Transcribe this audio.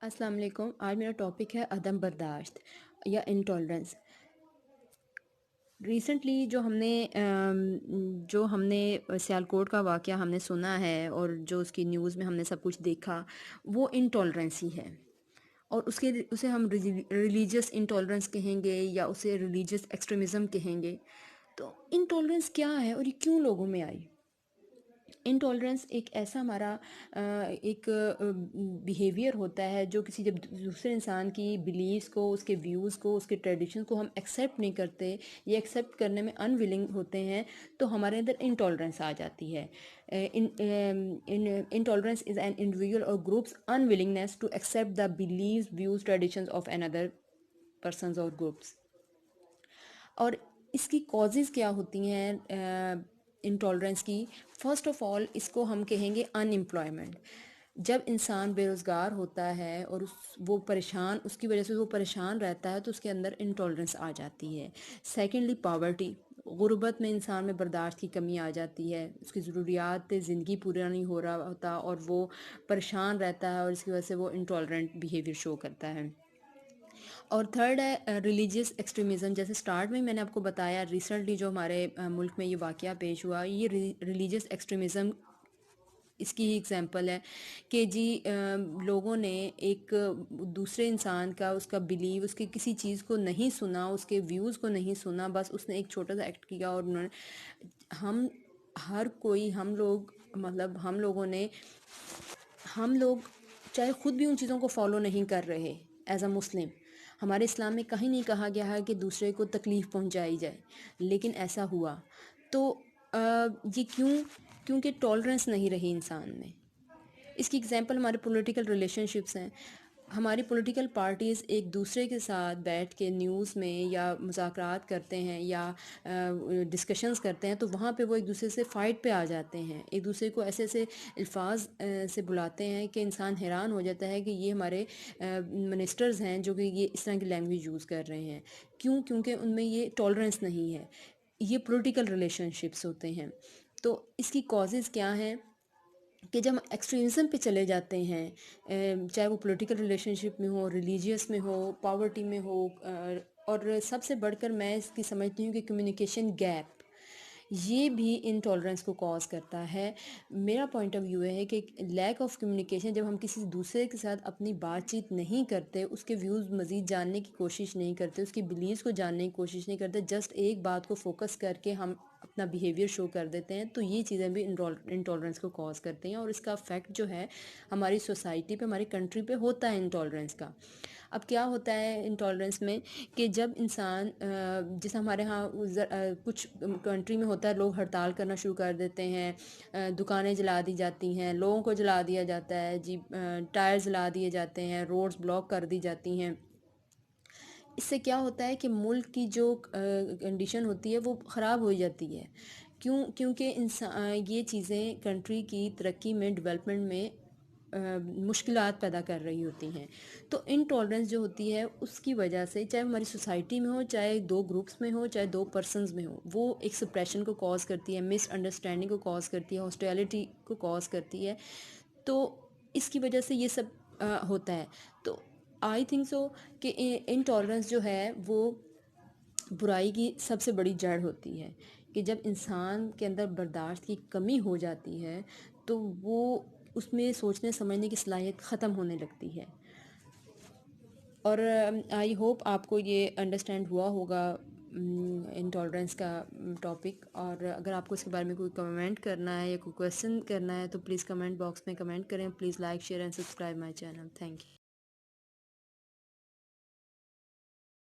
अस्सलाम वालेकुम। आज मेरा टॉपिक है अदम बर्दाश्त या इंटॉलरेंस। रिसेंटली जो हमने सियालकोट का वाक़या हमने सुना है और जो उसकी न्यूज़ में हमने सब कुछ देखा, वो इंटॉलरेंस ही है। और उसे हम रिलीजियस इंटॉलरेंस कहेंगे या उसे रिलीजियस एक्सट्रीमिज़म कहेंगे। तो इंटॉलरेंस क्या है और ये क्यों लोगों में आई? इंटॉलरेंस एक ऐसा हमारा एक बिहेवियर होता है जो किसी जब दूसरे इंसान की बिलीव्स को, उसके व्यूज़ को, उसके ट्रेडिशन को हम एक्सेप्ट नहीं करते, ये एक्सेप्ट करने में अनविलिंग होते हैं, तो हमारे अंदर इंटॉलरेंस आ जाती है। इंटॉलरेंस इज़ एन इंडिविजुअल और groups unwillingness to accept the believes, views, traditions of another persons और ग्रुप्स। और इसकी कॉजेज़ क्या होती हैं इंटॉलरेंस की? फ़र्स्ट ऑफ़ ऑल इसको हम कहेंगे अनएम्प्लॉयमेंट। जब इंसान बेरोज़गार होता है और उसकी वजह से वो परेशान रहता है, तो उसके अंदर इंटॉलरेंस आ जाती है। सेकेंडली पॉवर्टी, गुर्बत में इंसान में बर्दाश्त की कमी आ जाती है, उसकी ज़रूरियात ज़िंदगी पूरा नहीं हो रहा होता और वो परेशान रहता है और इसकी वजह से वो इंटॉलरेंट बिहेवियर शो करता है। और थर्ड है रिलीजियस एक्सट्रीमिज़म। जैसे स्टार्ट में मैंने आपको बताया, रिसेंटली जो हमारे मुल्क में ये वाक़या पेश हुआ, ये रिलीजियस एक्सट्रीमिज़म इसकी ही एग्जांपल है कि जी लोगों ने एक दूसरे इंसान का, उसका बिलीव, उसकी किसी चीज़ को नहीं सुना, उसके व्यूज़ को नहीं सुना, बस उसने एक छोटा सा एक्ट किया और उन्होंने हम हर कोई हम लोग मतलब हम लोग चाहे ख़ुद भी उन चीज़ों को फॉलो नहीं कर रहे एज़ अ मुस्लिम। हमारे इस्लाम में कहीं नहीं कहा गया है कि दूसरे को तकलीफ़ पहुंचाई जाए, लेकिन ऐसा हुआ। तो ये क्योंकि टॉलरेंस नहीं रही इंसान में। इसकी एग्जांपल हमारे पॉलिटिकल रिलेशनशिप्स हैं। हमारी पॉलिटिकल पार्टीज़ एक दूसरे के साथ बैठ के न्यूज़ में या मुज़ाकरात करते हैं या डिस्कशंस करते हैं, तो वहाँ पे वो एक दूसरे से फ़ाइट पे आ जाते हैं, एक दूसरे को ऐसे ऐसे अल्फाज से बुलाते हैं कि इंसान हैरान हो जाता है कि ये हमारे मिनिस्टर्स हैं जो कि ये इस तरह की लैंग्वेज यूज़ कर रहे हैं। क्योंकि उनमें ये टॉलरेंस नहीं है। ये पॉलिटिकल रिलेशनशिप्स होते हैं। तो इसकी कॉजेज़ क्या हैं कि जब हम एक्सट्रीमिज़म पे चले जाते हैं, चाहे वो पॉलिटिकल रिलेशनशिप में हो, रिलीजियस में हो, पॉवर्टी में हो, और सबसे बढ़कर मैं इसकी समझती हूँ कि कम्युनिकेशन गैप, ये भी इंटॉलरेंस को कॉज करता है। मेरा पॉइंट ऑफ व्यू है कि लैक ऑफ कम्युनिकेशन, जब हम किसी दूसरे के साथ अपनी बातचीत नहीं करते, उसके व्यूज़ मज़ीद जानने की कोशिश नहीं करते, उसकी बिलीव्स को जानने की कोशिश नहीं करते, जस्ट एक बात को फोकस करके हम अपना बिहेवियर शो कर देते हैं, तो ये चीज़ें भी इंटॉलरेंस को कॉज करती हैं और इसका इफ़ेक्ट जो है हमारी सोसाइटी पे, हमारी कंट्री पे होता है इंटॉलरेंस का। अब क्या होता है इंटॉलरेंस में कि जब इंसान जैसे हमारे यहाँ कुछ कंट्री में होता है, लोग हड़ताल करना शुरू कर देते हैं, दुकानें जला दी जाती हैं, लोगों को जला दिया जाता है जी, टायर जला दिए जाते हैं, रोड्स ब्लॉक कर दी जाती हैं। इससे क्या होता है कि मुल्क की जो कंडीशन होती है वो ख़राब हो जाती है। क्योंकि ये चीज़ें कंट्री की तरक्की में, डेवलपमेंट में मुश्किलात पैदा कर रही होती हैं। तो इनटॉलरेंस जो होती है उसकी वजह से, चाहे हमारी सोसाइटी में हो, चाहे दो ग्रुप्स में हो, चाहे दो पर्सनस में हो, वो एक सप्रेशन को कॉज करती है, मिसअंडरस्टैंडिंग को कॉज करती है, हॉस्टिलिटी को कॉज करती है। तो इसकी वजह से ये सब होता है। तो आई थिंक सो कि इनटॉलरेंस जो है वो बुराई की सबसे बड़ी जड़ होती है कि जब इंसान के अंदर बर्दाश्त की कमी हो जाती है, तो वो उसमें सोचने समझने की सलाहियत ख़त्म होने लगती है। और आई होप आपको ये अंडरस्टैंड हुआ होगा इंटॉलरेंस का टॉपिक। और अगर आपको इसके बारे में कोई कमेंट करना है या कोई क्वेश्चन करना है, तो प्लीज़ कमेंट बॉक्स में कमेंट करें। Please like, share and subscribe my channel. Thank you.